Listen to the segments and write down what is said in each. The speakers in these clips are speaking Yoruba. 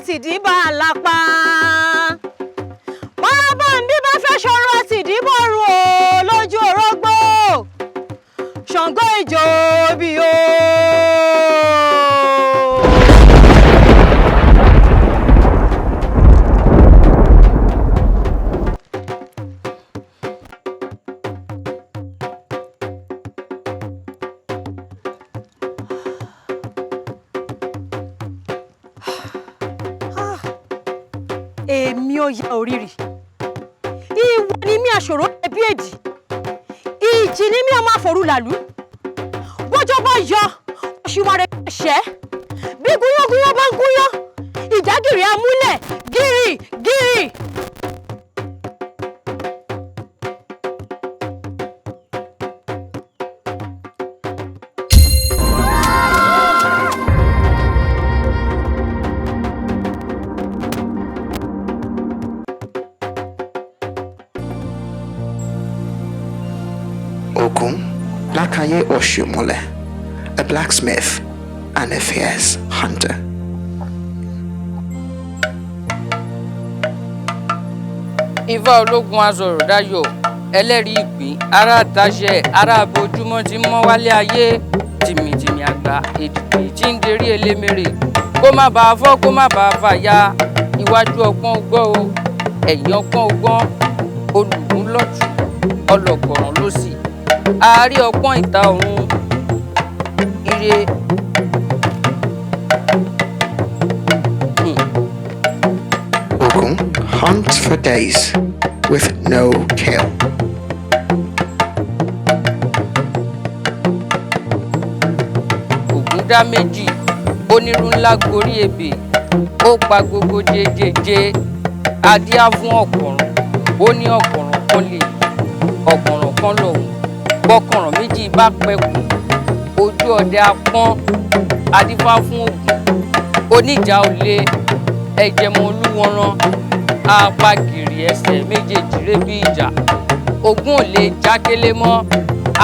àtìdí bá lápá. Bàbá mi bá fẹ́ ṣọ̀rọ̀ àtìdí bọ̀rù o lójú orógbó. Sàngó ìjò bí o. Èmi ò ya orírì. Ìwọ ni mi àṣòro ẹbí èdì. Ìjì ni mi ọmọ àforúlàlú. Bọ́jọ́ bá yọ, òṣìwàrẹ̀ ṣẹ́. Bí gúnyángúnyán bá ń gúnyán, ìjágìrì amúlẹ̀ gírì gírì. Ògún, Lákàyè Ọ̀ṣùmọ̀lẹ̀, a blacksmith and a fierce hunter. Ifá ológun azọ̀rọ̀ dáyọ̀, ẹlẹ́rìí ìpín, ará àtàṣẹ, ará abojúmọ́ ti mọ́ wálé ayé, tìmìtìmì àgbà, èdìdì tí ń derí elémèrè, kó má bàa fọ́, kó má bàa fàya, iwájú ọgbọ́n ọgbọ́n o, ẹ̀yìn ọgbọ́n ọgbọ́n, olùgún lọ́tùn, ọlọ́kọ̀ràn lósì, àárí ọpọ́n ìta ọ̀run ire. Ògún hunts for days with no kill. Ògún dá méjì, onírú ńlá gorí ebè, ó pa gbogbo jẹjẹjẹ, adíá fún ọ̀kọ̀ràn, ó ní ọ̀kọ̀ràn kan lè ọ̀kọ̀ràn kan lòun. Bọ́kọ̀ràn méjì bá pẹ̀kun, ojú ọdẹ apọ́n, adífá fún Ògún, oníjà olè, ẹ̀jẹ̀mọ̀ olúwọ̀nrán, apagìrì ẹsẹ̀ méjèèjì ré bí ìjà. Ògún ò lè jákélé mọ́,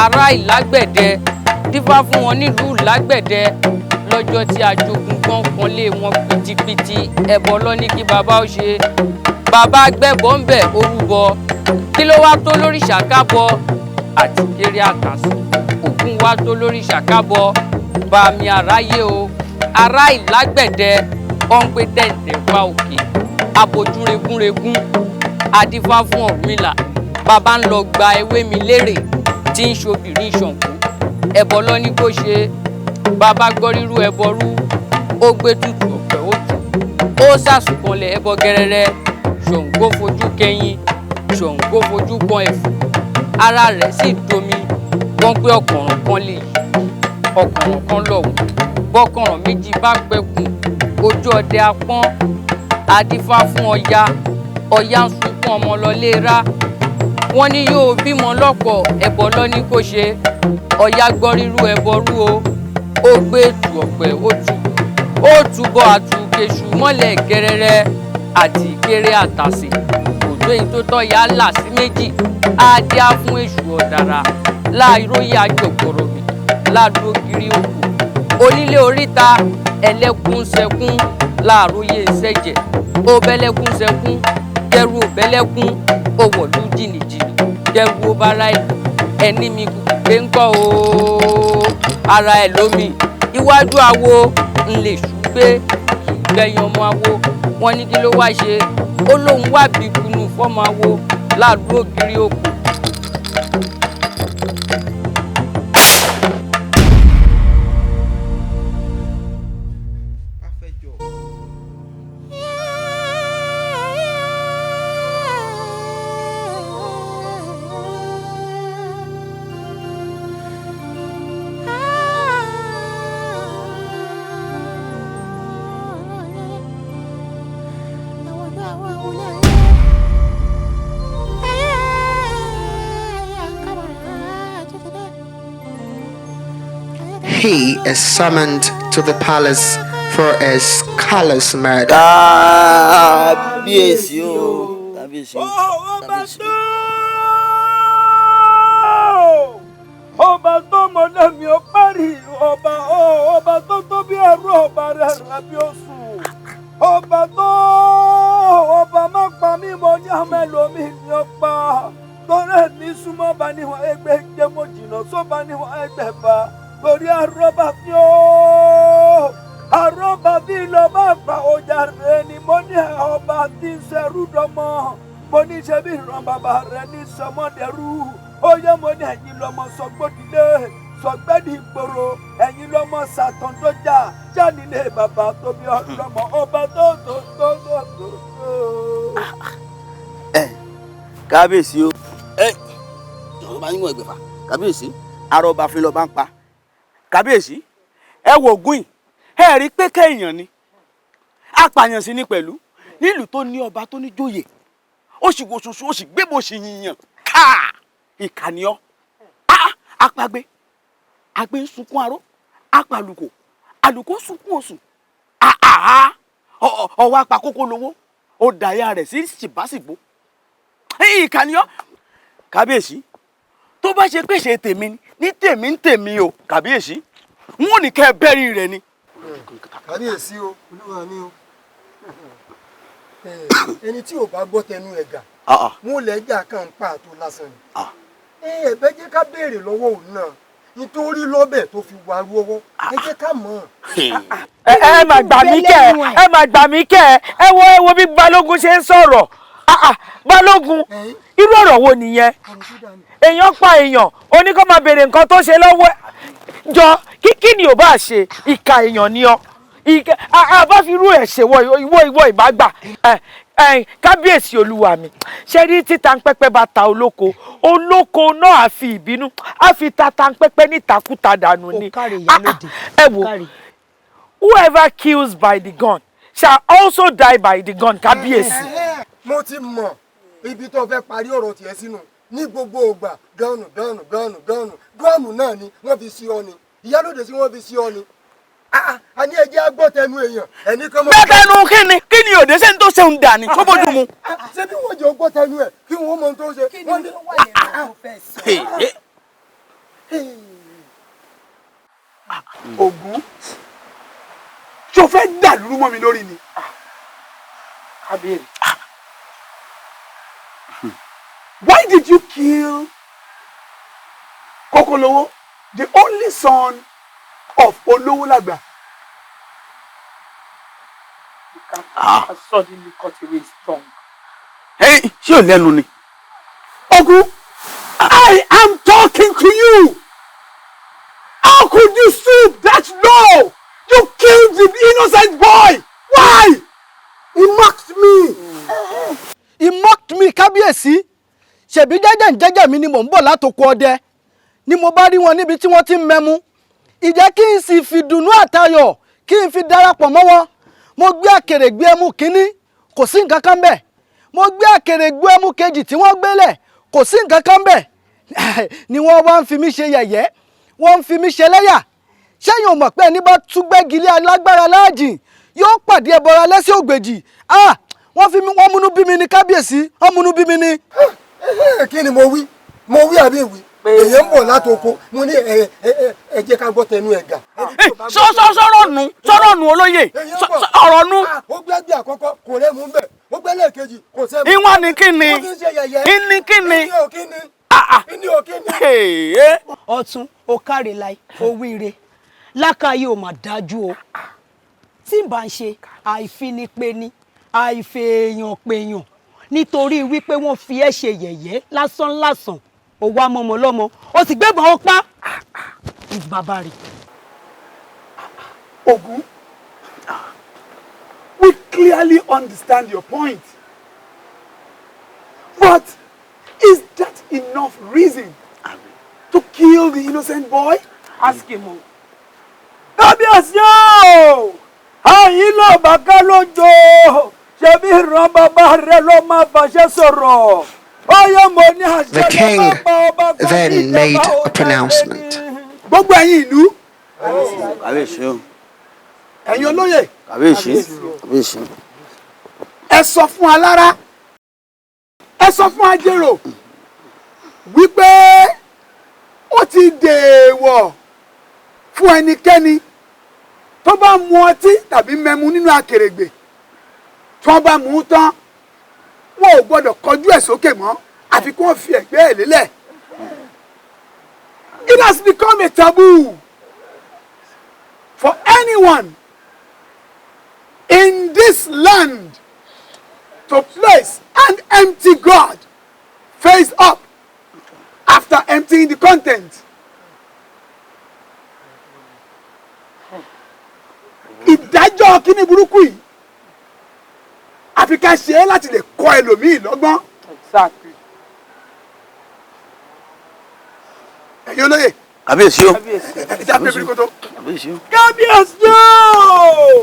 ará ìlágbẹ̀dẹ, dífá fún wọn nílùú ìlágbẹ̀dẹ, lọ́jọ́ tí ajogun gbọ́n kan lé wọn pitipiti, ẹbọ lọ ní kí bàbá ó ṣe. Bàbá gbẹ́bọ̀ ń bẹ̀ orúbọ, kí ló wá tó lórí ṣàkábọ̀? Àti kéré àkàsù, Ògún wá tó lórí ṣàkábọ̀, bàmí àráyé o, ará ìlágbẹ̀dẹ, wọ́n ń gbé tẹ̀tẹ̀ wá òkè, abojú regúnregún, adífá fún Ọ̀rúnmìlà, bàbá ń lọ gba ewé mi lérè tí ń ṣobìnrin Ṣàngó, ẹbọ lọ ní kó ṣe, bàbá gbọ́ rírú ẹbọ rú, ó gbé tutù ọ̀pẹ ó tù, ó sàsùnkànlẹ̀ ẹbọ gẹrẹrẹ, Ṣàngó fojú kẹyìn, Ṣàngó fojú kan ẹ̀fù, ara rẹ̀ sì domi, wọ́n gbé ọ̀kọ̀ràn kan lè yí, ọ̀kọ̀ràn kan lọ̀hún, bọ́kọ̀ràn méjì bá pẹ̀kun, ojú ọdẹ apọ́n, adífá fún Ọya, Ọya ń sunkún ọmọ lọlé rá, wọ́n ní yóò bímọ lọ́pọ̀, ẹbọ lọ ní kó ṣe, Ọya gbọ́ rírú ẹbọ rú o, ó gbé ètù ọ̀pẹ ó túbọ̀ àtúkèṣù mọ́lẹ̀ gẹrẹrẹ àti ìkéré àtàsè, òjò èyí tó tọ́ ya là sí méjì, adíá fún èṣù ọ̀dàrà, láìróyè àjọpọ̀rọ̀ mi, ládùúgbò kiri òkú, onílé oríta, ẹlẹ́kùn sẹ́kún, láàróyè ṣẹ̀jẹ̀, ó bẹ́lẹ́kùn sẹ́kún, kẹrù ò bẹ́lẹ́kùn, ó wọ̀lú jìnnìjìnnì, kẹrù ó bára ẹ̀, ẹni mi kùkù pé ń kọ́ o, ara ẹ̀ lómi, iwájú awo ń lè ṣú gbé, kì í gbẹ̀yìn ọmọ awo, wọ́n ní kí ló wá ṣe, ó lóun wá bí kunu fọ́mọ awo, láàdúró kiri òkú. He is summoned to the palace for a callous murder. Kábíyèsí o. Kábíyèsí o. Kábíyèsí o. Ọba tó mọ̀lẹ́ mi ó parí ìlú ọba tó tó bí ẹrú ọba rẹ̀ rábí oṣù. ọba tó ọba má pa mí mo ní àmọ́ ẹlòmíì ni ó pa torí mi súnmọ́ bá níwọ̀n ẹgbẹ́ jẹ́ mo jìnnà sọ́ba níwọ̀n ẹgbẹ́ bá torí àrọ́bà fi ó àrọ́bà fi lọ bá pa ọjà rẹ̀ ni mo ní ọba tí ń ṣẹrú dọ́mọ mo ní ṣe bí ìran bàbá rẹ̀ ní sọmọdẹrú ó yẹ mo ní ẹ̀yin lọ́mọ sọgbódìlé sọgbẹ́dì ìgboro ẹ̀yin lọ́mọ sàtọ̀ndọ́jà jánilé bàbá tóbi ọlọ́mọ ọba tó. kábíyèsí o ọba níwọ̀n ẹgbẹ̀fà kábíyèsí àrọ̀bà fi lọ́ọ́ bá ń pa kábíyèsí ẹ wo Ògún yìí ẹ rí i pé kéèyàn ni apààyàn sí ni pẹ̀lú nílùú tó ní ọba tó ní jóyè ó sì wo ṣoṣo ó sì gbé bó ṣe yìnyín káà ìkànnì ọ apagbe agbe ń sunkún aró apàlùkò àlùkò sunkún oṣù ọwọ́ apakókó lówó ó dàyà rẹ̀ sí ṣìbásìgbó ìkànnì ọ kábíyèsí tó bá ṣe pèsè tèmi ní tèmi ń tèmi o kábíyèsí n ò ní kẹ́ bẹ́rí rẹ̀ ni. kábíyèsí o olúwa mi o ẹni tí ò bá gbọ́ tẹnu ẹ̀gà mú lẹ́jà kan pa àtò lásán ni ẹ̀bẹ̀ jẹ́ ká béèrè lọ́wọ́ òun náà nítorí lọ́bẹ̀ tó fi wà lọ́wọ́ ẹ jẹ́ ká mọ̀. ẹ má gbà mí kẹ́ ẹ má gbà mí kẹ́ ẹ wo bí balógun ṣe ń sọ̀rọ̀ balógun irú ọ̀rọ̀ wo nìyẹn èèyàn pa èèyàn oníkó máa béèrè nǹkan tó ṣe lọ́wọ́ jọ kí ni ò bá ṣe ìka èèyàn ni ọ àbáfirú ẹ̀ ṣèwọ ìwọ ìbágbà kábíyèsí olúwa mi ṣe rí tí tanpẹ́pẹ́ bá ta olóko náà á fi ìbínú á fi ta tanpẹ́pẹ́ nítakúta dànù ni ẹ wò whoever kills by the gun shall also die by the gun kábíyèsí. mo ti mọ ibi tó fẹ́ parí ọ̀rọ̀ tiẹ̀ sínú ní gbogbo ògbà gánù náà ni wọ́n fi sí ọ ni ìyálóde sí wọ́n fi sí ọ ni a ní ẹjẹ́ agbọ́tẹnu èèyàn ẹni kan mọ́. gbẹ́tẹnu kí ni òde ṣe ń tó ṣeun dà ní tó bójú mu. ṣé bí wọ́n jẹ́ ọgbọ́tẹnu ẹ̀ kí wọ́n mọ tó ṣe. kí ni ó wà lẹ́nu tó fẹ́ sọ. Ògún ṣó fẹ́ dàlúrú mọ́ mi lórí ni. kábíyèsí. Why did you kill Kokolowo, the only son of Olowolagba? Suddenly cut away his tongue. Hey, ṣé ò lẹ́nu ni. Ògún, I am talking to you. How could you stoop that low? You killed the innocent boy. Why? He mocked me. He mocked me, kábíyèsí. Ṣebí jẹ́jẹ́ mi ni mò ń bọ̀ látòkò ọdẹ ni mo bá rí wọn níbi tí wọ́n ti ń mẹ́mú ìjẹ́ kí n sì fi dùnnú àtayọ̀ kí n fi darapọ̀ mọ́ wọn mo gbé àkèrègbè ẹmu kínní kò sí nǹkan kan bẹ́ẹ̀ mo gbé àkèrègbè ẹmu kejì tí wọ́n gbélẹ̀ kò sí nǹkan kan bẹ́ẹ̀ ni wọ́n wá ń fi mí ṣe yẹ̀yẹ́ wọ́n ń fi mí ṣe lẹ́yà ṣẹ́yìn ò mọ̀ pé ẹni bá túgbẹ́gi lé alágbára láàjìn yóò pàdé ẹbọra lẹ́sẹ̀ ògbèjì wọ́n múnú bí mi ní kábíyèsí wọ́n múnú bí mi ní. Kí ni mo wí àbí ìwí èyí ń bọ̀ látòkò mo ní ẹ jẹ́ ká gbọ́ tẹnu ẹ̀gà. sọ̀rọ̀ nù olóyè ọ̀rọ̀ nù. ó gbẹ́gbẹ́ àkọ́kọ́ kò rẹ́ mú bẹ́ẹ̀ ó gbẹ́lẹ̀ kejì kò sẹ́ mú. ìwọ̀n ni kí ni ìní ò kí ni. ọ̀tún ó káre láì ó wíire lákàáyé ò mà dájú o tí n bá ń ṣe àìfinipe ni àìfèèyàn pèèyàn nítorí wípé wọ́n fi ẹ́ ṣe yẹ̀yẹ́ lásán ó wá mọ́mọ́ lọ́mọ ó sì gbébọn ó pa bàbá rẹ̀. Ògún, we clearly understand your point. But is that enough reason to kill the innocent boy? Ask him. Kábíyèsí o! Àyín ló bàká lójó. Ṣebí ìran bàbá rẹ̀ ló máa fàṣẹ sọ̀rọ̀. The king then made a pronouncement. Gbogbo ẹ̀yin ìlú. Kábíyèsí o. Ẹ̀yin olóyè. Kábíyèsí. Ẹ sọ fún alára. Ẹ sọ fún ajérò. Wípé ó ti dèèwọ̀ fún ẹnikẹ́ni tó bá mu ọtí tàbí mẹ́mu nínú akèrègbè tí wọ́n bá mú tán wọn ò gbọ́dọ̀ kọjú ẹ̀ sókè mọ́ àfi kí wọ́n fi ẹ̀gbẹ́ ẹ̀ lélẹ̀. It has become a taboo for anyone in this land to place an empty God face up after emptying the content. Ìdájọ́ kíní burúkú yìí àfi ká ṣe é láti lè kọ́ ẹlòmíì lọ́gbọ́n. Exactly. Ẹ̀yin olóyè. Kábíyèsí o. Ẹja pé bí kótó. Kábíyèsí o. Kábíyèsí o.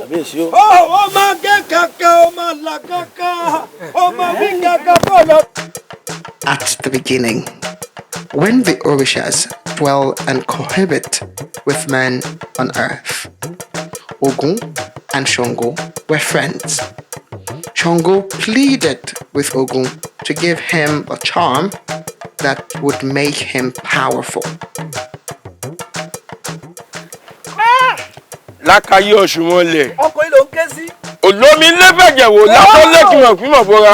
Kábíyèsí o. Ó máa gé kankan, ó máa là kankan, ó máa wí kankan kó lọ. At the beginning, when the Orishas dwell and cohabit with men on earth, Ògún and Sàngó were friends. Sàngó pleaded with Ògún to give him a charm that would make him powerful. Lákàyé Ọ̀ṣùmọ̀lẹ̀. Ọkùnrin ló ń ké sí. Olómi lẹ́fẹ̀jẹ̀wò látọ́ lẹ́kìmọ̀ fímọ̀ bọ́ra.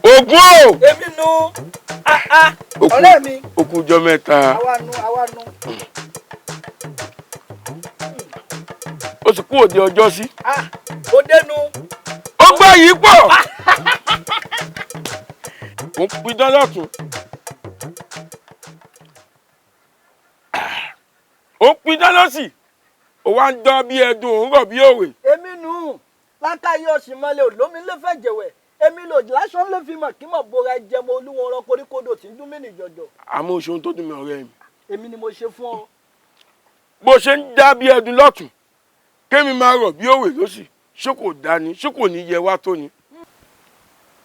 Ògún o. Èmi nu ọ̀rẹ́ mi. Okùn jọ mẹ́ta. Àwa nu. Ó sì kú òde ọjọ́ sí. Ó dénú. Ó gbá yìí pọ̀. Ó ń pidán lọ́tún. Ó ń pidán lọ́sì. Ó wá ń dán bí ẹdun òun rọ̀ bí òwe. Èmi nù Lákàyé Ọ̀ṣùmọ̀lẹ̀ olómi ló fẹ́ jẹ̀wẹ̀. Èmi lò lásán ló fi mọ̀ kí mọ̀ bora jẹmọ olúwọn ọ̀rọ̀ koríkodò tí ń dún mí nìjọjọ. Àmọ́ oṣù tó dùn mí ọ̀rẹ́ mi. Èmi ni mo ṣe fún ọ. Bó ṣe ń dá bí ẹdun lọ́tún, kémi máa rọ̀ bí òwe lọ́sì. Ṣé kò dá ni? Ṣé kò ní yẹ wá tó ni?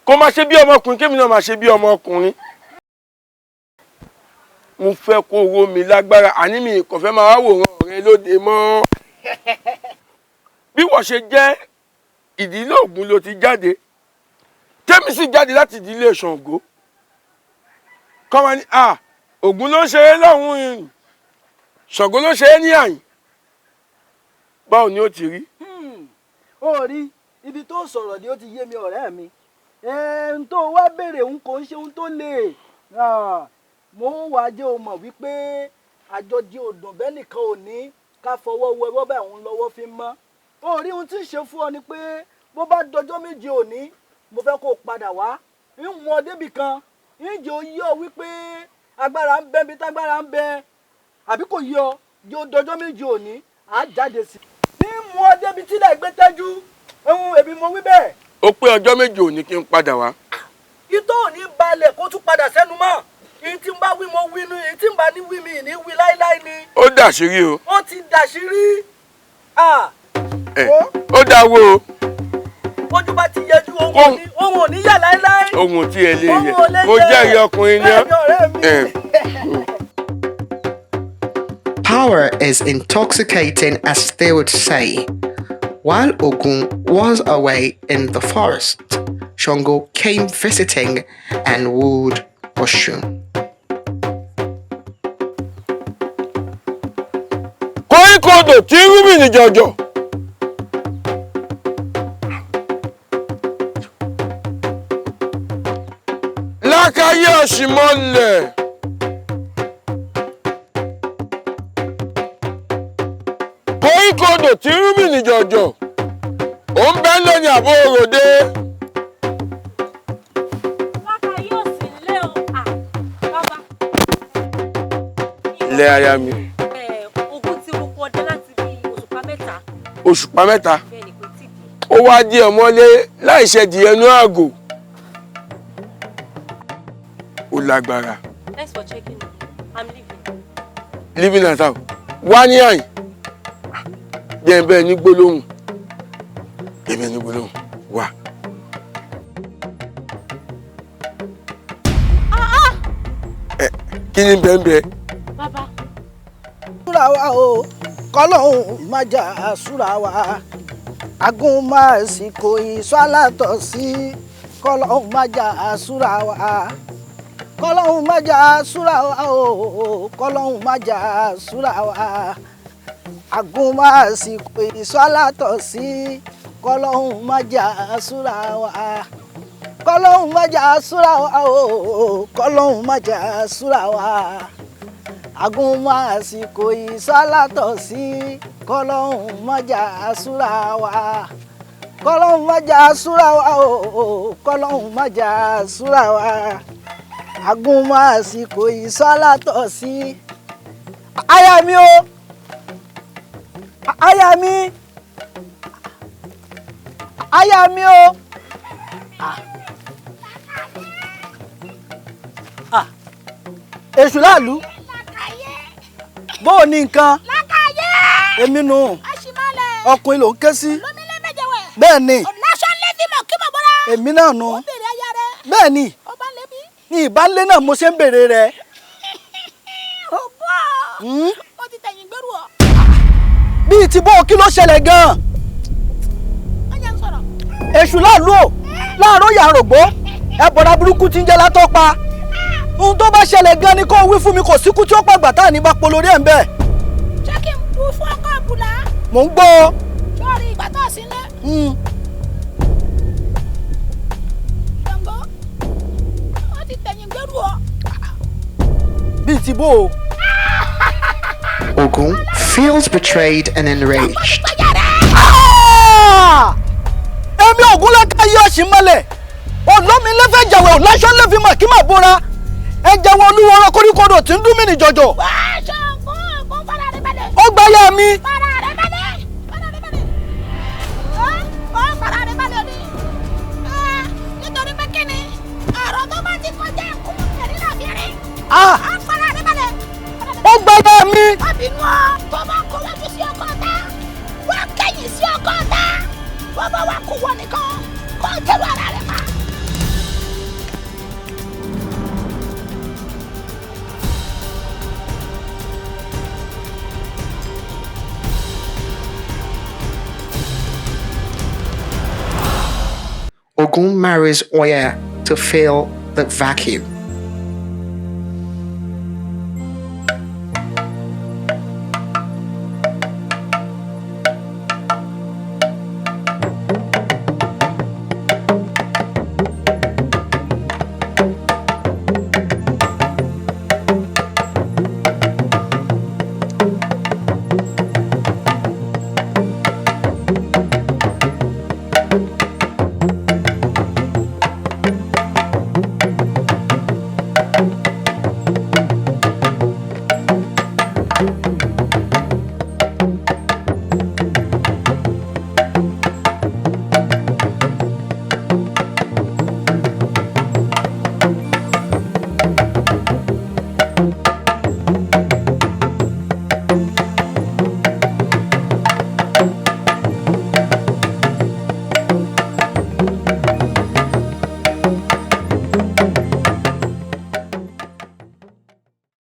Kó máa ṣe bí ọmọkùnrin, kémi náà máa ṣe bí ọmọkùnrin. Mo fẹ́ kó owó mi lágbára, àní mi kò fẹ́ máa wòran ọ̀rẹ́ lóde mọ́. Bí wọ́n ṣe jẹ́ ìdílé Ògún ló ti jáde, tẹ́mi sì jáde láti ìdílé Sàngó. Kọ́ máa ní Ògún ló ṣe é lọ́hùn ìrìn, Sàngó ló ṣe é ní àyìn. Báwo ni ó ti rí? Ó rí ibi tó sọ̀rọ̀ ni ó ti yé mi ọ̀rẹ́ mi. N tó wá béèrè òun kò ń ṣe ohun tó lè. Mo wá jẹ́ o mọ̀ wípé àjọjí òdùn bẹ́ẹ̀ nìkan ò ní ká fọwọ́ wẹ rọ́bà òun lọ́wọ́ fi mọ́. Ó rí ohun tí ń ṣe fún ọ ni pé bó bá dọjọ́ méje òní mo fẹ́ kó o padà wá. Ń mú ọ débì kan, ń jẹ́ ó yé ọ wípé agbára ń bẹ bí tágbára ń bẹ. Àbí kò yé ọ, jẹ́ ó dọjọ́ méje òní, á jáde sí. Ń mú ọ débi tílẹ̀ gbé tẹ́jú. Èmi mo wí bẹ́ẹ̀. Ó pé ọjọ́ méje òní kí n padà wá. Itó ò ní balẹ̀ kó tún padà sẹ́nu mọ́. Ìyí tí ń bá wí mo wí nu, ìyí tí ń bá ní wí mi ní wí láíláí ni. Ó dàṣírí o. Ó ti dàṣírí. Ó dáwó o. Ojú bá ti yẹjú ohun ò ní yà láíláí. Ohun tí ẹ lè yẹ. Mo jẹ́rìí ọkùnrin ni ọ́. Power is intoxicating, as they would say. While Ògún was away in the forest, Sàngó came visiting and wooed Ọ̀ṣun. Koríkodò tí ń rúbì ní jọjọ. Lákàyé Ọ̀ṣùmọ̀lẹ̀. Koríkodò tí ń rúbì ní jọjọ. Ó ń bẹ́ lónìí àbó òròdé. Lákàyé òsì lé o. Bàbá. Ilé aya mi. Ògún ti rúkọ ọdẹ láti bí òṣùpá mẹ́ta. Òṣùpá mẹ́ta. Bẹ́ẹ̀ni kò tí kì í. Ó wá di ọmọlé láìṣẹ́ di ẹnu àgò. Ó lágbára. Thanks for checking me. I'm leaving. Living at how? Wá ní àyìn. Jẹ́ bẹ́ẹ̀ ní gbólóhùn. Jẹ́ bẹ́ẹ̀ ní gbólóhùn. Wá. Kí ni bẹ́ẹ̀ bẹ́ẹ̀? Bàbá. Súra wa o, kọ́lọ́hún má jà súra wa. Agún máa sì kò ìsọ́ alátọ̀ sí. Kọ́lọ́hún má jà súra wa. Kọ́lọ́hún má jà súra wa o, kọ́lọ́hún má jà súra wa. Agún máa sì kò ìsọ́ alátọ̀ sí. kọ́lọ́hún má jà súra wa kọ́lọ́hún má jà súra wa o kọ́lọ́hún má jà súra wa agúnmọ́ àsìkò ìsálàtọ̀ sí kọ́lọ́hún má jà súra wa kọ́lọ́hún má jà súra wa o kọ́lọ́hún má jà súra wa agúnmọ́ àsìkò ìsálàtọ̀ sí. Aya mi o aya mi aya mi o èṣù láàlú bó o ní nǹkan èmi nù ọkùnrin ló ń ké sí bẹ́ẹ̀ ni èmi náà nù bẹ́ẹ̀ ni ní ìbálẹ̀ náà mo ṣe ń béèrè rẹ̀. Bíi ti bó kí ló ṣẹlẹ̀ gan-an èṣù láàlú o láàárọ̀ yà rògbó ẹ̀bọ̀dà burúkú ti ń jẹ́ látọ́ pa ohun tó bá ṣẹlẹ̀ gan ni kó wí fún mi kò síkú tí ó pàgbà tá à ní bá polórí ẹ̀ ń bẹ̀. Ṣé kí n bu fún ọkọ àbùlà? Mò ń gbọ́. Sọ́ọ̀rì ìgbà tó sí lẹ́. Sàngó wọ́n ti tẹ̀yìn gbẹ́rù ọ. Bíi ti bó o. Ògún feels betrayed and enraged. Èmi Ògún lẹ́ka yí ọ̀sìn mọ́lẹ̀ olómi lẹ́fẹ̀ẹ́ jẹ̀wẹ̀ ọ̀láṣọ́ lẹ́fi mọ̀ kí mà bóra ẹ jẹ́wọ́ olúwo ọ̀rọ̀ koríkodò tí ń dún mí ní jọjọ. Ó gbá yá mi. Nítorí pé kí ni ọ̀rọ̀ tó bá ti kọjá ẹ̀kú ẹ̀rí náà fi rí. Ó gbá yá mi. Àbínú ọ tó bá kó wájú sí ọkọ ọ̀tá wá kẹ́yìn sí ọkọ ọ̀tá wọ́n bá wá kú wọ nìkan kó tẹ́lú ara rẹ̀ pa. Ògún marries Oya to fill the vacuum.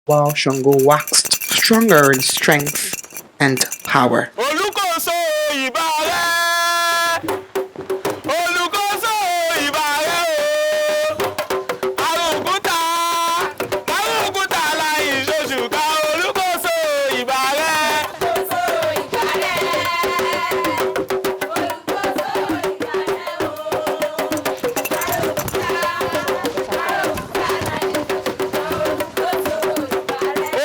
While Sàngó waxed stronger in strength and power. Olùkóso ìbà rẹ̀. Olùkóso ìbà rẹ̀ o. Àrùnkúta láì ṣoṣù ká olùkóso ìbà rẹ̀.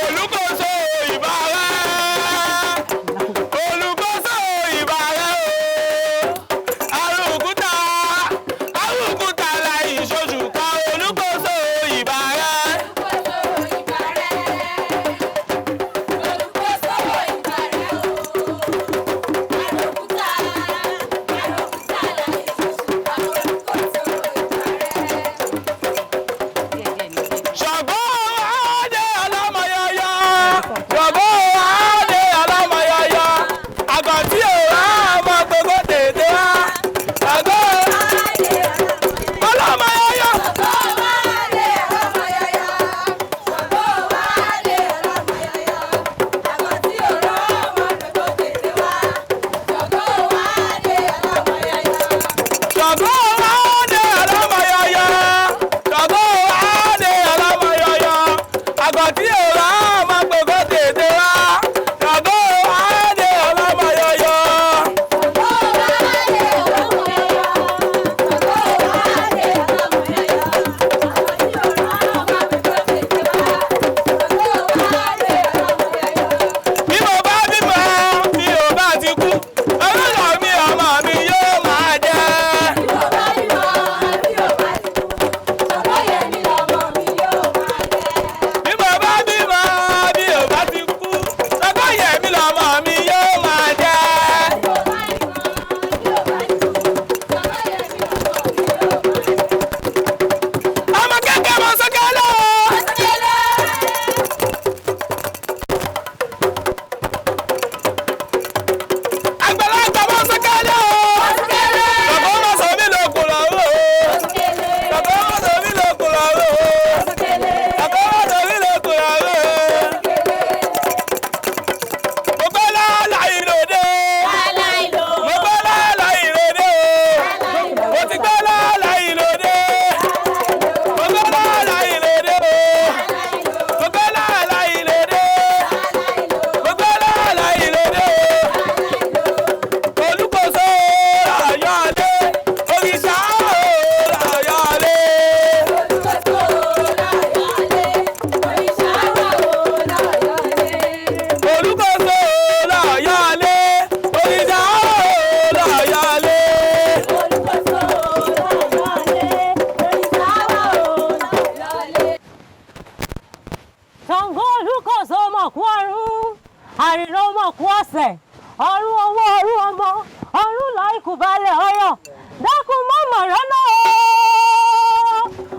Olùkóso ìbà rẹ̀. àrìnà ọmọ kú ọ̀sẹ̀ ọ̀run owó ọ̀run ọmọ ọ̀run láìkú balẹ̀ ọ̀rọ̀ dákun mọ́mọ́ rẹ náà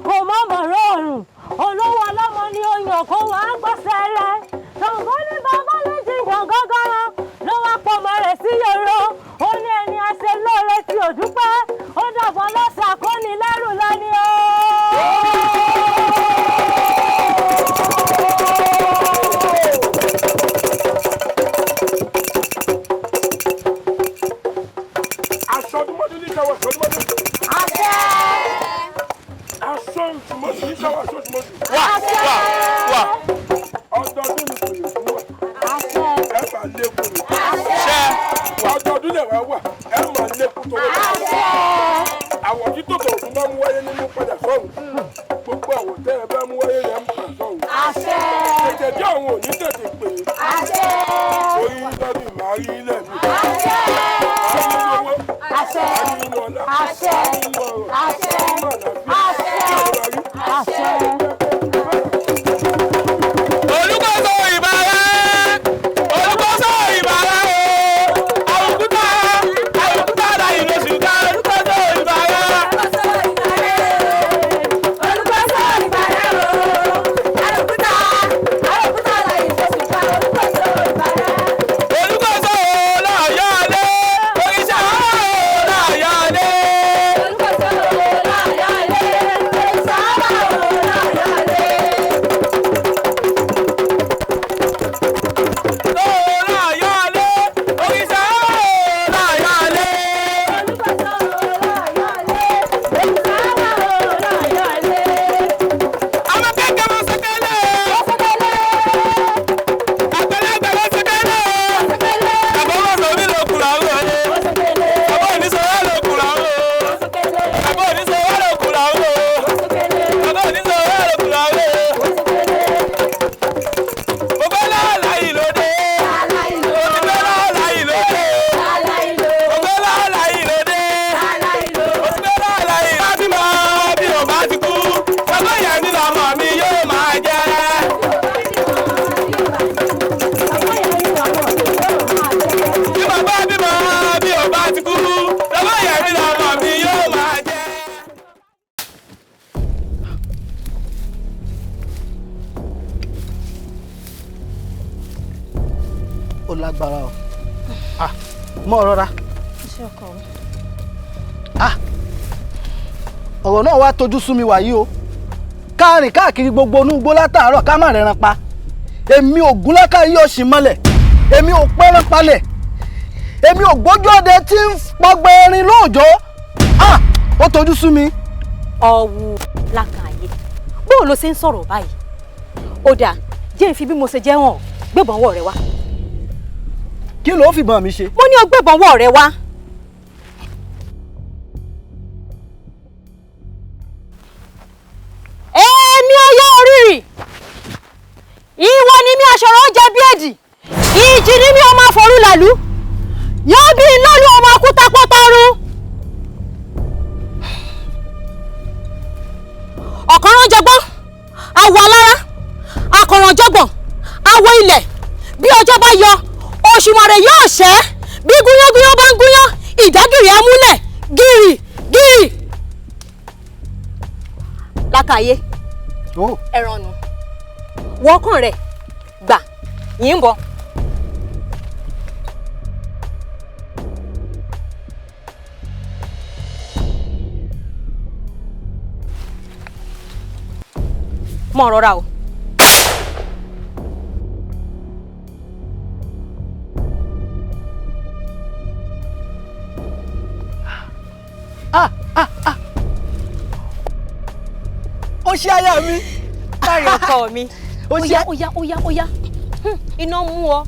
kò mọ́mọ́ rẹ ọ̀run olówó ọlọ́mọ ni ó yàn kó wàá gbọ́sẹ̀ rẹ̀ Sàngó ní bàbá léjì gàngàngàrà ló wá pọmọ rẹ̀ sí yòrò ó ní ẹni àṣẹ lóore tí ò dúpẹ́ ó dàbọ̀ lọ́sẹ̀ àkóní lẹ́rù lọ́ni o. Aṣọ́dúnmọ́dún ní ìṣàwọ̀ aṣọ́dúnmọ́dún. Àṣẹ. Aṣọ ìtumọ̀dún ní ìṣàwọ̀ aṣọ ìtumọ̀dún. Wà. Ọdọọdún ni kò lè fún wa. Àṣẹ. Ẹ máa lékún ni. Àṣẹ. Ọdọọdún lè wá wà. Ẹ máa lékún tó wọ́n. Àṣẹ. Àwọ̀ títò tó tún bá mú wáyé nínú padà sọ́hùn. Gbogbo àwọ̀ tẹ́ ẹ bá mú wáyé rẹ̀ ń padà sọ́hùn. Àṣẹ. Tètè dé àwọn òní tètè pè é. Àṣẹ. Orí lọ́dún ìmáa rí ilẹ̀ mi. Àṣẹ. Ayélujáwó. Àṣẹ. Ayélujáwó. Àṣẹ. Àṣẹ. Àṣẹ. Olùkọ́sọ ìbára olùkọ́sọ ìbára o àwòkúta láyé lóṣù ká olùkọ́sọ ìbára. Olùkọ́sọ ìbára o àwòkúta láyé lóṣù ká olùkọ́sọ ìbára. Olùkọ́sọ láyọ̀ lé òrìṣà láyọ̀ lé. Olùkọ́sọ láyọ̀ lé òrìṣà láyọ̀ lé. Ó lágbára o. Mọ́ rọra. Iṣẹ́ ọkọ mi. Ọ̀rọ̀ náà wá tojú sú mi wàyí o. Ká rìn káàkiri gbogbo inú igbó látàárọ̀ ká má rẹran pa. Èmi Ògún lákà yí òṣì mọ́lẹ̀. Èmi ò pẹ́ràn palẹ̀. Èmi ò gbójú ọdẹ tí ń pọgbẹ erin lóòjọ́. Ó tojú sú mi. Ọ̀wù lákàáyé bóò ló ṣe ń sọ̀rọ̀ báyìí ó dáa jẹ́ ń fi bí mo ṣe jẹ́ hàn gbébọn ọwọ́ rẹ wá. Kí ló fìbọn mi ṣe? mo ní o gbébọn ọwọ́ rẹ wá. èmi ọyọ orírì ìwọ ni mi aṣọ̀rọ̀ jẹ bí èdì ìjì ni mi ọmọ àforúlàlú yóò bí iná lu ọmọ akúta pọ́tọ́rún. ọ̀kànràn jọgbọ́n awọ alára akọ̀ràn jọgbọ̀n awọ ilẹ̀ bí ọjọ́ bá yọ òṣùmàrè yóò ṣẹ́ bí gúnyángúnyán bá ń gúnyán ìdágìrì amúlẹ̀ gírì gírì. lákàáyé ẹran nù wọ́ọ̀kàn rẹ̀ gbà yìí ń bọ̀. mọ̀ rọra o. Ó ṣe aya mi. Báyìí ọkọ mi. Óyá. Iná mú ọ.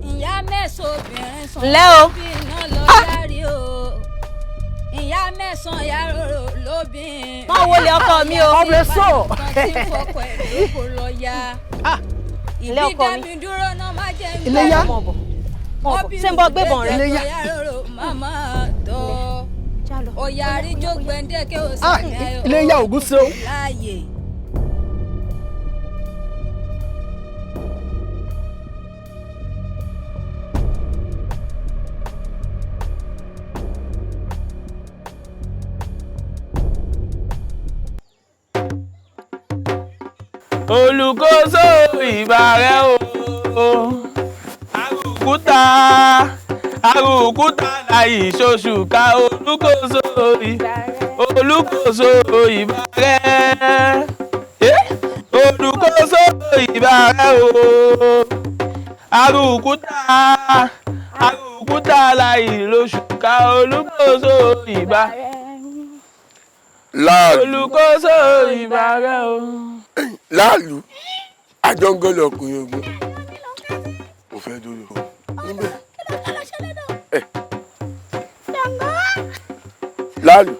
Ìyá mẹ́sàn obìnrin sàn. Ǹlẹ́ o. Bí iná lọ yárí o. Ìyá mẹ́sàn yàrá lóbìn. Má wọlé ọkọ mi o. Ọbẹ̀ sọ. Tí ń fọkọ ẹ̀ ló kò lọ ya. Ilé ọkọ mi. Ìbí dẹ́mi dúró náà má jẹ́ mi. Iléyá. Mọ̀ bọ̀. Ṣé ń bọ́ gbébọn rẹ? Iléyá. Màmá tọ́. Ọ̀yà àríjó gbẹ̀ndẹ́kẹ́ ò sí ní ayọ̀. Iléyá Ògún ṣe o. Láàyè. olùkóso ìbàrẹ̀ o arúkúta láyé ìṣoṣùká olùkóso ìbàrẹ̀ olùkóso ìbàrẹ̀ o arúkúta láyé ìṣoṣùká olùkóso ìbàrẹ̀ olùkóso ìbàrẹ̀ o. Láàlú àjọngọlọ ọkùnrin ogun mo fẹ́ dúró níbẹ̀. Láàlú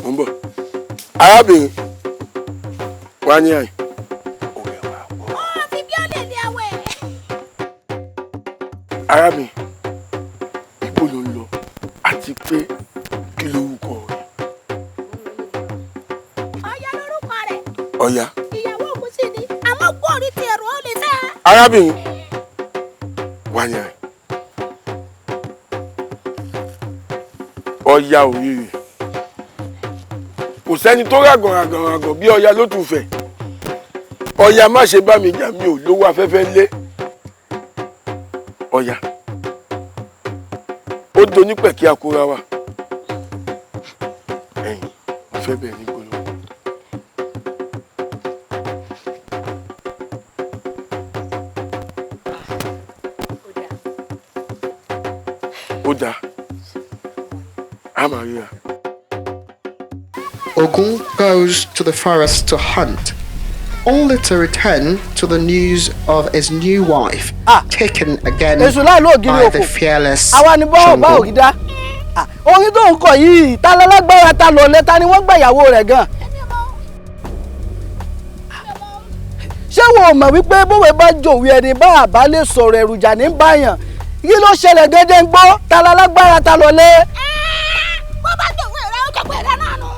mo ń bọ̀ arábìnrin wá ní àyè. Arábìnrin ibo ló ń lọ àti pé kí lórúkọ rẹ̀. Ọya lórúkọ rẹ̀. Ọya. Ìyàwó Ògún sì ni àmọ́ kú orí ti ẹ̀rọ ó lè fẹ́. Arábìnrin wá ní àyè. Ọya òrìrì kò sẹ́ni tó ràgànràgàn bí Ọya ló tún fẹ́. Ọya má ṣe bá mi jà, mi ò lówó afẹ́fẹ́ lé. Ọya ó doni pẹ̀ kí a kóra wa. Ẹ̀yin mo fẹ́ bẹ̀rẹ̀ ní gbólóhùn. Ó dáa a máa ríra. Ògún goes to the forest to hunt, only to return to the news of his new wife taken again by the fearless Sàngó. Orin tó ń kọ yìí ta lálágbára ta lọ̀lẹ ta ni wọ́n gbàyàwó rẹ̀ gan. Ṣé wo mọ̀ wípé bówe bá jòwé ẹni bá àbá lè sọ̀rọ̀ ẹ̀rùjà ní báyàn yìí ló ṣẹlẹ̀ gẹ́gẹ́ ń gbọ́ ta lálágbára ta lọ̀lẹ. Bó bá jòwé rẹ̀ ó jòwé rẹ̀ náà nù.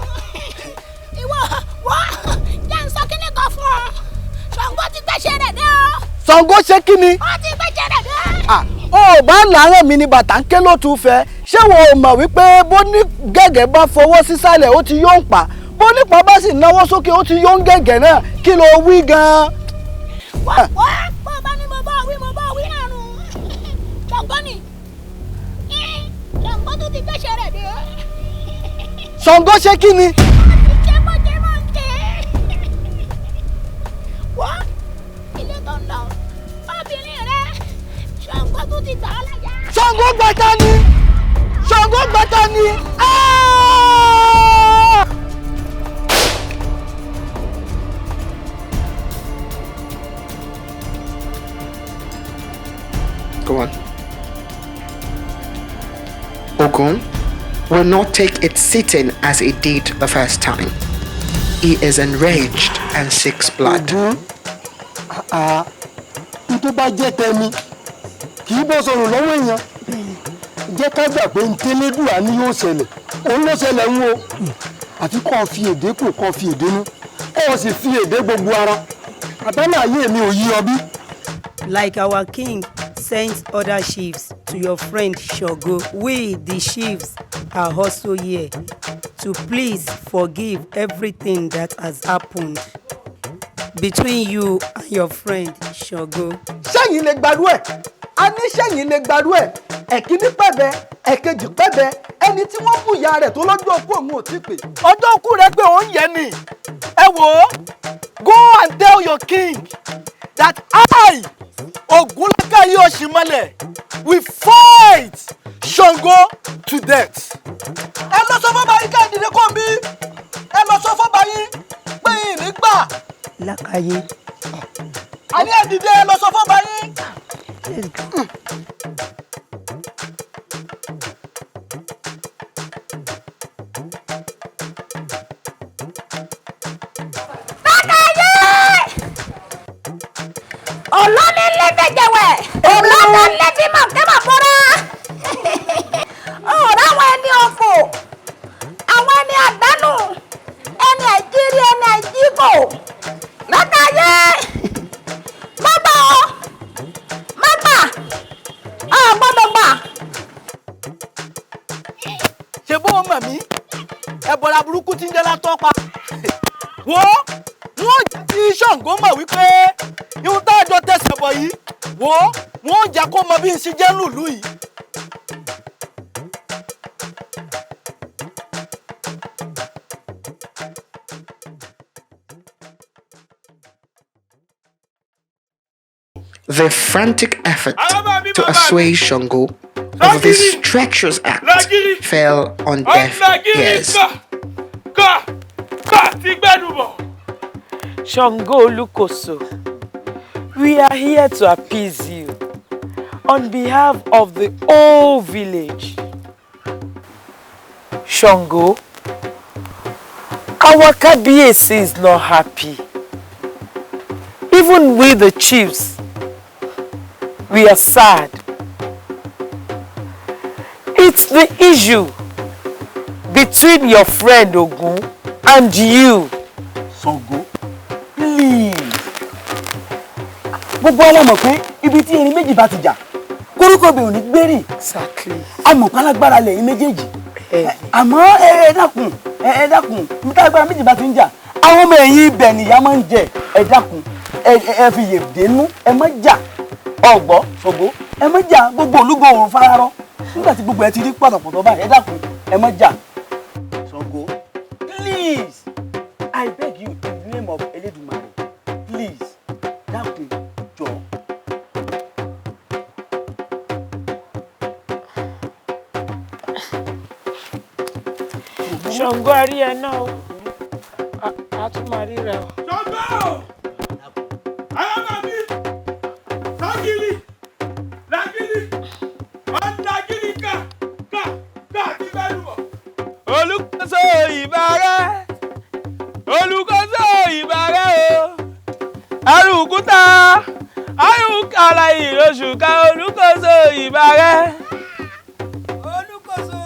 Ìwọ wọ́n jẹ́ ń sọ kíní kan fún ọ. Sàngó ti gbéṣẹ́ rẹ̀ dé o. Sàngó ṣe kí ni? Ó ti gbéṣẹ́ rẹ̀ dé. Ó bá làárọ̀ mi ni bàtà ń ké ló tún fẹ́. Ṣé wo mọ̀ wípé bó ní gẹ́gẹ́ bá fọwọ́ sísàlẹ̀ ó ti yóò ń pa bó nípa bá sì náwó sókè ó ti yóò ń gẹ́gẹ́ náà kí ló wí gan-an. Wọ́n bó bá ní mo bá wí náà nù. Sàngó ni Sàngó tó ti gbéṣẹ́ rẹ̀ dé. Sàngó ṣe kí ni? Jẹ́mọ́ ń tẹ́. Wọ́n ilé tó ń lọ obìnrin rẹ̀ Sàngó tó ti gbà á láyà. Sàngó gbàtà ni Sàngó gbàtà ni. Go on. Ògún will not take its sitting as he did the first time. He is enraged and seeks blood. Tó bá jẹ́ tẹni kì í bọ́ sọ̀rọ̀ lọ́wọ́ èèyàn jẹ́ ká gbà pé ntẹ́lẹ́dùá ni yóò ṣẹlẹ̀ òun ló ṣẹlẹ̀ ń wo àti kọ́ fi èdè kù kọ́ fi èdè nú kọ́ sì fi èdè gbogbo ara àbẹ́lẹ̀ ayé mi ò yí ọ bí. Like our king sends other chiefs to your friend Sàngó, we the chiefs are also here to please forgive everything that has happened between you and your friend Sàngó. Sẹ́yìn lè gbàdú ẹ̀, a ní sẹ́yìn lè gbàdú ẹ̀, ẹ̀kíní pẹ̀bẹ̀, ẹ̀kejì pẹ̀bẹ̀, ẹni tí wọ́n mú ìyá rẹ̀ tó lọ́jọ́ òkú òun ò tí pè. Ọjọ́ òkú rẹ̀ pé òun yẹ ni. Ẹ wò ó, go and tell your king that I, Ògúnlákàyé Òṣìmọ́lẹ̀, will fight Sàngó to death. Ẹ lọ sọ fún báyìí ká ìdílé kò mí. Ẹ lọ sọ fún báyìí pé ìní gbà. Lákàyé. A ní ẹ̀dìdé ẹ lọ sọ fún báyìí. Ọlọ́ni lẹ́dẹ̀jẹ̀wẹ̀, ọlọ́ni lẹ́dìmọ̀ kẹ́mọ̀ fọ́ra. Ọ̀rọ̀ àwọn ẹni ọ̀fọ̀, àwọn ẹni àdánù, ẹni àìjírí, ẹni àìjíkò. Lákàyé, má gbà, gbọ́dọ̀ gbà. Ṣé bó tí ń jẹ́ látọ́pa. Wo wọ́n jẹ́ kí Ṣàngó mọ̀ wípé ihun tá a jọ tẹ̀sẹ̀ bọ̀ yìí wọ́n jẹ́ kó mọ bí n ṣe jẹ́ lùlù yìí. The frantic effort to assuage Sàngó of this treacherous act fell on deaf ears. Sàngó Olúkòso, we are here to appease you on behalf of the whole village. Sàngó, our Kábíyèsí is not happy. Even we the chiefs, we are sad. It's the issue between your friend Ògún and you. Sàngó, please. Gbogbo ọlá mọ̀ pé ibi tí erin méjì bá ti jà, koríko bẹ̀ ò ní gbérí. Exactly. Àmọ́ pálágbára lẹ́yìn méjèèjì. Àmọ́ ẹ dákun, ibi tí agbára méjì bá ti ń jà, àwọn ọmọ ẹ̀yìn ibẹ̀ nìyá máa ń jẹ. Ẹ dákun, ẹ fi yè dénú, ẹ má jà. Ọ̀gbọ́ Sàngó, ẹ má jà, gbogbo olúgbò òun fararọ́. Nígbà tí gbogbo ẹ ti rí pọ̀tọ̀pọ̀tọ̀ báyìí, ẹ dákun, ẹ má jà. Sàngó, please, I beg you in the name of Elédùmarè, please, dákun, jọ̀ọ́. Sàngó arí ẹ náà o. A tún máa rí rẹ o. Sàngó! Abayomi! Lágìrì! Lágìrì! Ọ̀nàgìrì ká ti bẹ́ẹ̀ lùmọ̀. Olúkòso ìbàrẹ̀! Olúkòso ìbàrẹ̀ o! Arúkúta! Arúkàlà ìrọ̀ṣùkà Olúkòso ìbàrẹ̀! Olúkòso!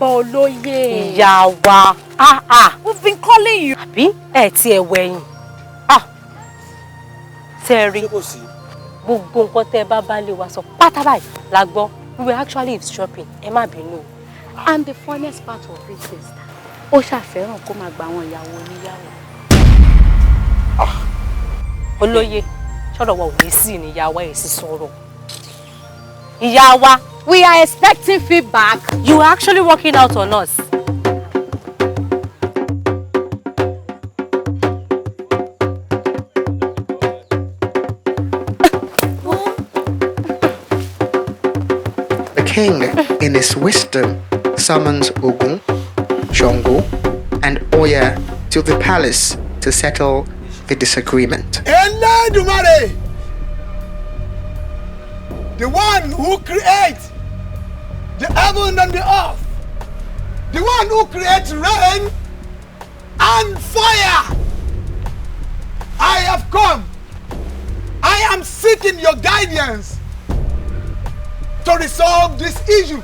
Olóyè. Ìyá wa. We've been calling you. Àbí ẹ ti ẹ wẹ̀yìn. Tẹ́rí. Gbogbo nǹkan tẹ́ bá bá lè wá sọ pátá báyìí la gbọ́. We were actually eavesdropping. Ẹ má bínú. And the funniest part of it is that ó ṣàfẹ́ràn kó máa gba àwọn ìyàwó oníyàwó. Olóyè, ṣọ́dọ̀ wa ò ní sí ní ìyá wa ẹ̀ sì sọ̀rọ̀. Ìyá wa. We are expecting feedback. You are actually working out on us. The king, in his wisdom, summons Ògún, Sàngó, and Oya to the palace to settle the disagreement. Elédùmarè, the one who creates the heaven and the earth, the one who creates rain and fire. I have come. I am seeking your guidance to resolve this issue.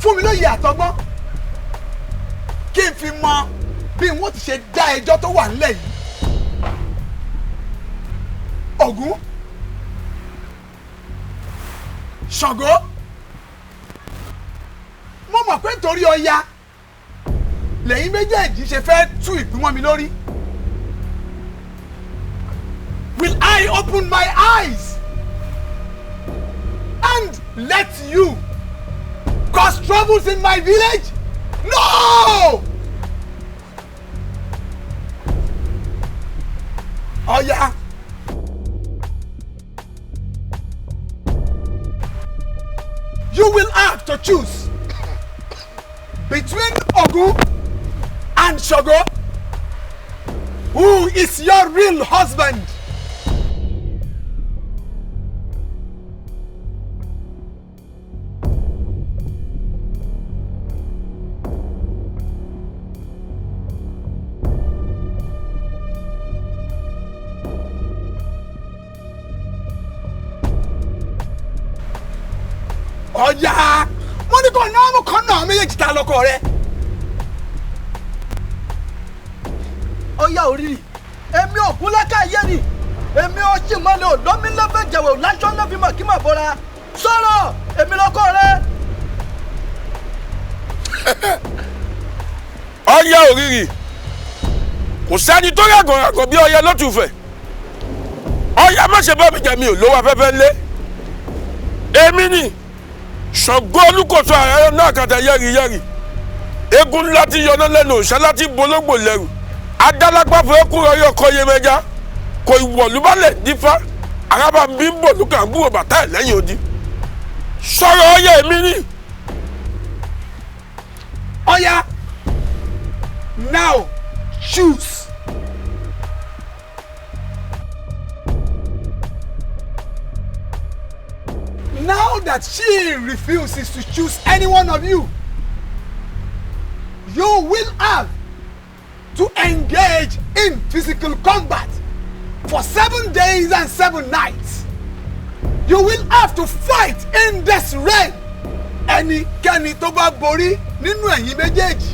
Fún mi lóye àtọgbọ́n kí n fi mọ bí wọ́n ti ṣe dá ẹjọ́ tó wà nílẹ̀ yìí. Ògún, Sàngó, mo mọ̀ pé nítorí Ọya lẹ́yìn méjèèjì ṣe fẹ́ tú ìpín mọ́ mi lórí. Will I open my eyes and let you cause troubles in my village? No! Ọya, you will have to choose between Ògún and Sàngó. Who is your real husband? Ọya, mo ní kò náà mo kàn náà méjèèjì ta lọ́kọ rẹ. Ọya Orírì, èmi Ògún lẹ́ka ayé ni, èmi ọtí mọ́lẹ̀ òdọ́mí lẹ́fẹ̀ jẹ̀wẹ̀ láṣọ lẹ́fi mọ̀ kí mà bọ́ra. Sọ̀rọ̀, èmi lọ́kọ rẹ. Ọya Orírì, kò sẹ́ni tó ràgọ̀ràgọ̀ bí Ọya lọ́tùfẹ̀. Ọya má ṣe bá mi jẹ mi ò lówó afẹ́fẹ́ lé. Èmi ni Sàngó olúkòso ààrẹ náà kàtà yẹ́rìyẹ́rì. Eégún ńlá ti yọná lẹ́nu òòṣà láti bológbò lẹ́rù. Adálágbáfọ̀ ẹkún rẹ̀ ọkọ̀ Yemẹja. Kò ìwọ̀lú balẹ̀ dífá. Àràbà ń bí ń bò lùkà ń búrò bàtà ẹ̀ lẹ́yìn odi. Sọ̀rọ̀ Ọya èmi ni. Ọya, now choose. Now that she refuses to choose any one of you, you will have to engage in physical combat for 7 days and 7 nights. You will have to fight in this rain. Ẹnikẹ́ni tó bá borí nínú ẹ̀yin méjèèjì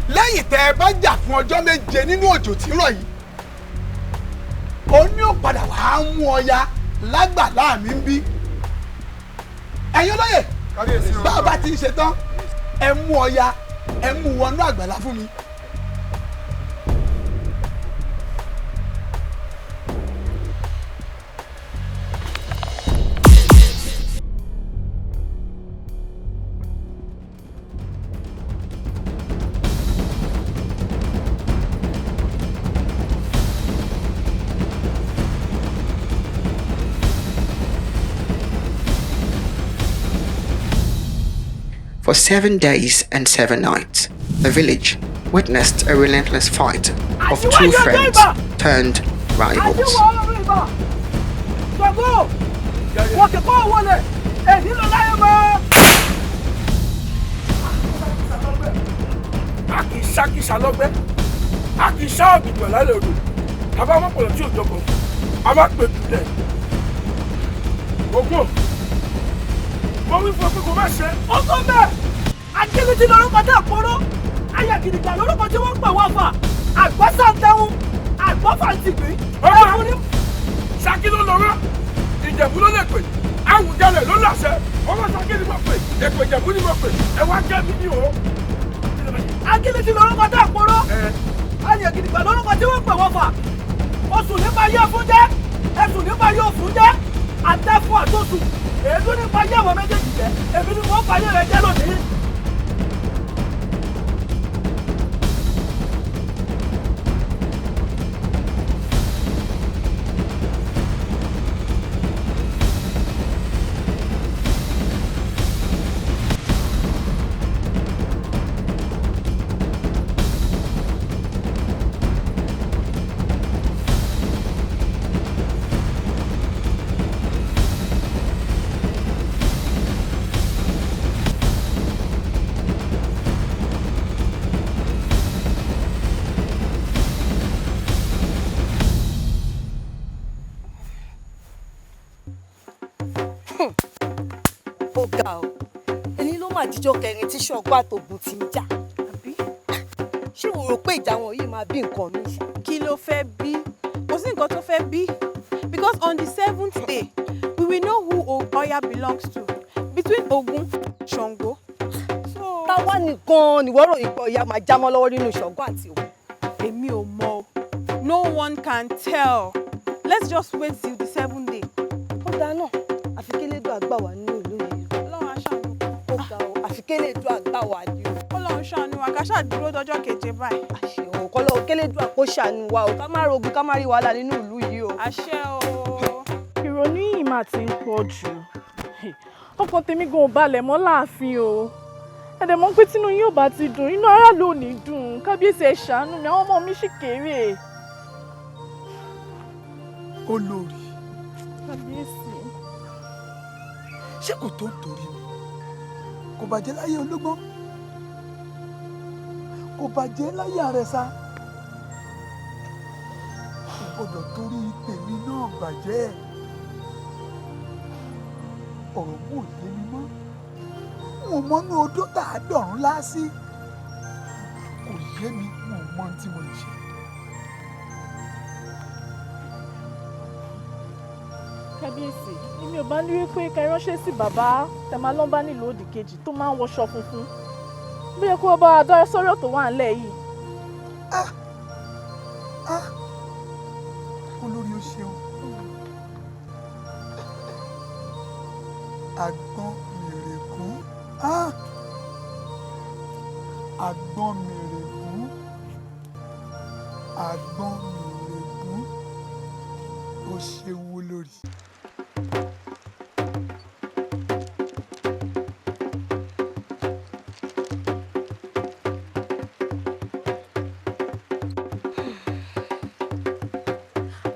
lẹ́yìn tẹ́ ẹ bá jà fún ọjọ́ méje nínú òjò tí rọ̀ yìí, òní ò padà wàá mú Ọya lágbàlá mi ń bí. Ẹ̀yin olóyè, bá a bá ti ń ṣe tán, ẹ mú Ọya, ẹ mú wọnú àgbàlá fún mi. For 7 days and 7 nights, the village witnessed a relentless fight of two friends turned rivals. Mo wí fún pé kò má ṣe. Ó tó bẹ́ẹ̀. Akílítì lórúkọ tẹ̀ kóró. Ayàgìdìgbà lórúkọ tí wọ́n ń pè wọ́n fà. Àgbọ́sàntẹ́hún. Àgbọ́fàǹtìgbì. Ẹ̀fún ní. Ṣakí ló lọ́rọ́. Ìjẹ̀bú ló lè pè. Àwùjalè ló láṣẹ. Ọmọ Ṣakí ni mo pè. Èpè Ìjẹ̀bú ni mo pè. Ẹ wá jẹ́ mi ní o. Akílítì lórúkọ tẹ̀ kóró. Ayàgìdìgbà lórúkọ tí wọ́n ń pè wọ́n fà. Oṣù nípa yé fún jẹ́. Ẹ̀sùn nípa yóò fún jẹ́. Àtẹ́fún àtòsùn. Èdú nípa yé àwọn méjèèjì jẹ́, èmi ni wọ́n fàyè rẹ̀ jẹ́ lónìí. máa jíjọ́ kẹrin tí Ṣàngó àtògùn ti ń jà. Ṣé o rò pé ìjà wọn yìí máa bí nǹkan mi ṣá? Kí ló fẹ́ bí? Kò sí nǹkan tó fẹ́ bí. Because on the 7th day, we will know who Oya belongs to between Ògún and Sàngó. So táwa nìkan ni wọ́n ròyìn pé Ọya máa jámọ́ lọ́wọ́ nínú Sàngó àti Ògún. Èmi ò mọ̀. No one can tell. Let's just wait till the 7th day. Ó dáa náà, àfi kélédùn àgbà wà nínú ìlú yìí. Ọlọ́run aṣàánú. Ó ga o, àfi kélédùn àgbà wà ní o. Ọlọ́run ṣàánú wa ká ṣàdúró dọjọ́ keje báyìí. Àṣẹ o, kọ́lọ́ kélédùn àpò ṣàánú wa o, ká má rogun ká má rí wàhálà nínú ìlú yìí o. Àṣẹ o. Ìrònú yìí mà ti ń pọ̀ jù. Ọkàn tèmi gan ò balẹ̀ mọ́ láàfin o. Ẹ̀dẹ̀ mọ̀ pé tínú yín ò bá ti dùn, inú aráàlú ò ní dùn. Kábíyèsí ẹ ṣàánú mi, àwọn ọmọ mi ṣì kéré. Olórí. Kábíyèsí. Ṣé kò tó ń torí mi? Kò bàjẹ́ láyé ológbọ́n. Kò bàjẹ́ láyé àrẹ̀sà. Kò gbọ́dọ̀ torí tèmi náà bàjẹ́. Ọ̀rọ̀ mú òye mi mọ́. N ò mọ́nú odó tá a dọ̀rùn lásì. Kò yé mi, n ò mọ ohun tí mo lè ṣe. Kábíyèsí, èmi ò bá ní wípé ká ránṣẹ́ sí bàbá tẹ̀málọ́mbá nílùú òdì kejì tó máa ń wọṣọ funfun. Bí ẹ kó bá dá sọ́rọ̀ tó wà nílẹ̀ yìí. Olórí ó ṣeun. Àgbọn mèrègún. Àgbọn mèrègún. Àgbọn mèrègún. Ó ṣeun olórí.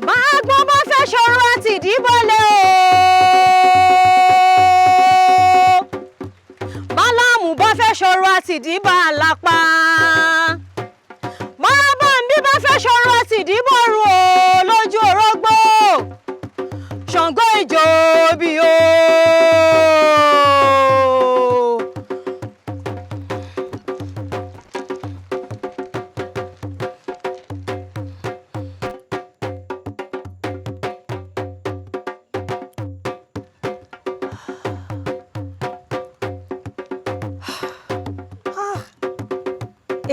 Bágbọ́n bá fẹ́ ṣòro àti ìdíbọ̀lẹ̀ o. Bálámù bá fẹ́ ṣòro àti ìdíbà lápá. Bábàmbí bá fẹ́ ṣòro àti ìdíbọ̀rù o lójú orógbó. Ṣàngó ìjòbí o.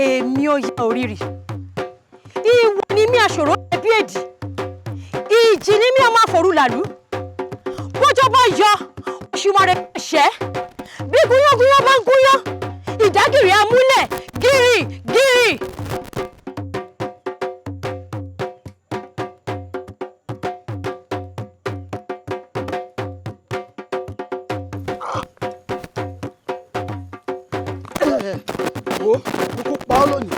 Èmi ò ya òrìrì. Ìwọ ni mí aṣòro ẹbí èdì. Ìjì ni mí ọmọ àforú làlú. Bọ́jọ́ bá yọ, òṣùmàrè ṣẹ́. Bí gúnyángúnyán bá ń gúnyán, ìdágìrì amúlẹ̀ gírì gírì. Wo kúkú pa ọ́ lónìí.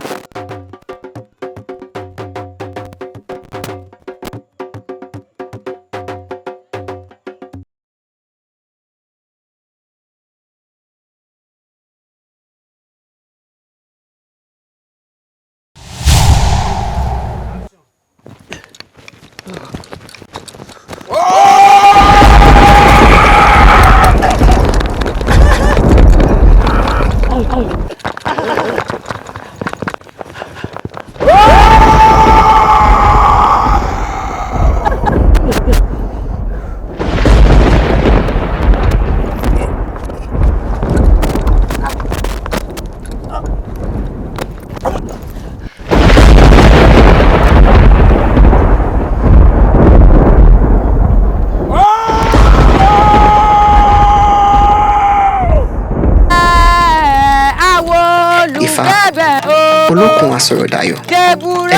Olókun Asọ̀rọ̀dayọ̀,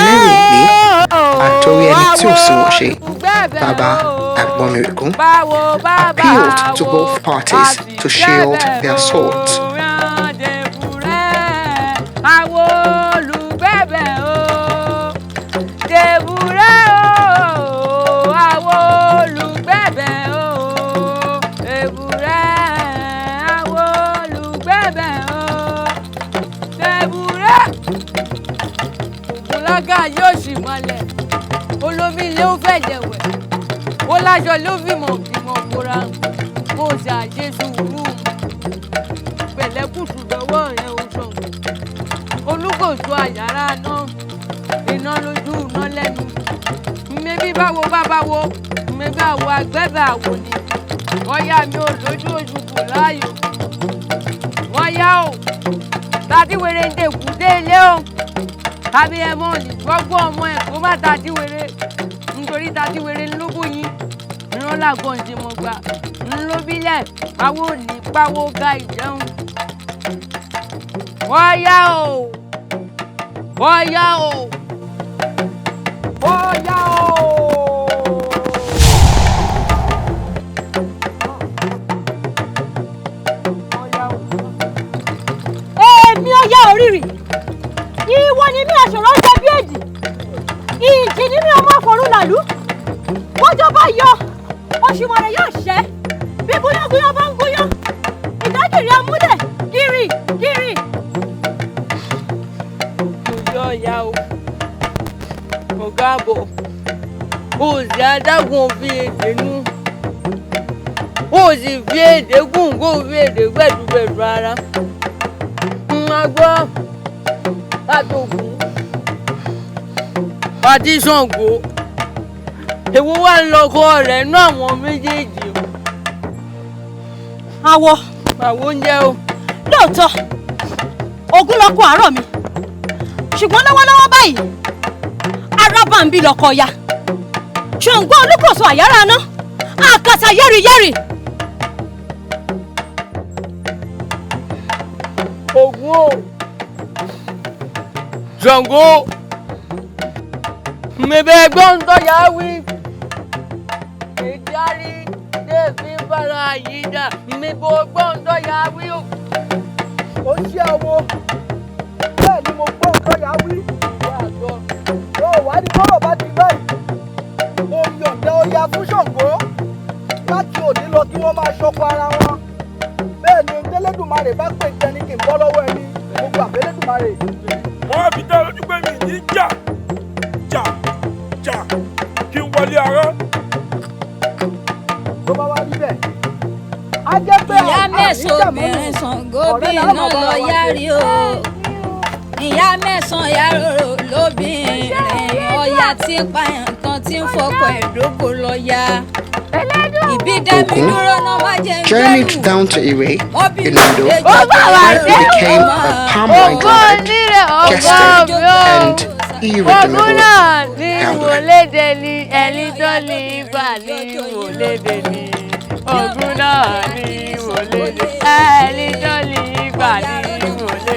ẹlẹ́rìí ìgbé, àtòrí ẹni tí ò sunwọ̀n ṣe, Bàbá Agbọ́nmìrègún, appealed to both parties to shield their swords. Lága yóò sì mọ́lẹ̀, olómi ló fẹ̀jẹ̀ wẹ̀, ó lájọ ló fìmọ̀ bímọ kóra, mo ṣe àjẹsùn rú, pẹ̀lẹ́ gbọ́ rẹ̀ o Ṣàngó olúkòso àyàrá náà iná lójú iná lẹ́nu mẹ́bí báwo bábáwo mẹ́bí àwọ̀ àgbẹ̀bẹ̀ àwò ni wọ́n yá mi ò lójú òṣùkù láàyò wọ́n yá o tàdíwèrè ń dèkú dé ilé o tàbí ẹ mọ́ ní gbọ́gbọ́ ọmọ ẹ̀ kó má tàdíwèrè nítorí tàdíwèrè ńlóbó yín ìran làgọ́ ìdìmọ̀gbà ńlóbílẹ̀ pawó ní pawó ga ìjẹun wọ́n yá o wọ́n yá o wọ́n yá o. èmi ò yá orírì ìwọ ni mi àṣọrọ jẹ bí èdì ìjì ni mi ọmọ àfọrún làlú bọ́jọ́ bá yọ òṣùwọ̀n yóò ṣẹ́ bí gúnyángúnyán bá ń gúnyán ìdágìrì amúlẹ̀ gírì gírì. ojú ọ̀yá o ọ̀gá àbọ̀ òsì adágún òfin èdè nú òsì fi èdè gùn kó fi èdè gbẹ̀dúgbẹ̀dú ara máa gbọ́ látògùn pàtí Ṣàngó èwo wà ń lọkọ rẹ̀ nú àwọn méjèèjì o. àwọ oúnjẹ o. lóòótọ́ Ògún lọkọ àárọ̀ mi ṣùgbọ́n lọ́wọ́lọ́wọ́ báyìí arábàǹbí lọkọ ya Ṣàngó olúkòso àyàrá ná àkàtà yẹ́rìyẹ́rì. Ògún o Ṣàngó mẹbẹ gbọ́n tọ́jà wí ìdarí déèfì ń bára yìí dà mẹbọ gbọ́n tọ́jà wí o. ó ṣe ọwọ́ bẹ́ẹ̀ ni mo gbọ́ nǹkan yà wí. ó wà ní bọ́rọ̀ bá ti báyìí mo yọ̀ǹda ọya fún Ṣàngó láti òní lọ kí wọ́n máa ṣọkọ ara wọn. bẹ́ẹ̀ ni tẹ́lẹ̀dùmarè bá pè jẹ ní kí n bọ́ lọ́wọ́ ẹni mo gbà fẹ́lẹ́dùmarè. wọ́n á fi dá lójú pé mi ní jà kí n wọlé ara. tó bá wá níbẹ̀ á jẹ́ pé ìyá mẹ́sàn-án obìnrin Ṣàngó bí iná lọ yárí o ìyá mẹ́sàn-án yàrá lóbìnrin ọ̀yà tí pààyàn kan tí ń fọkọ̀ ẹ̀dógún lọ ya. Ògún journeyed down to Ire in Ondo and became a palm-wine guested and irredeemable Ògún náà ní wọlédè ní ẹni tó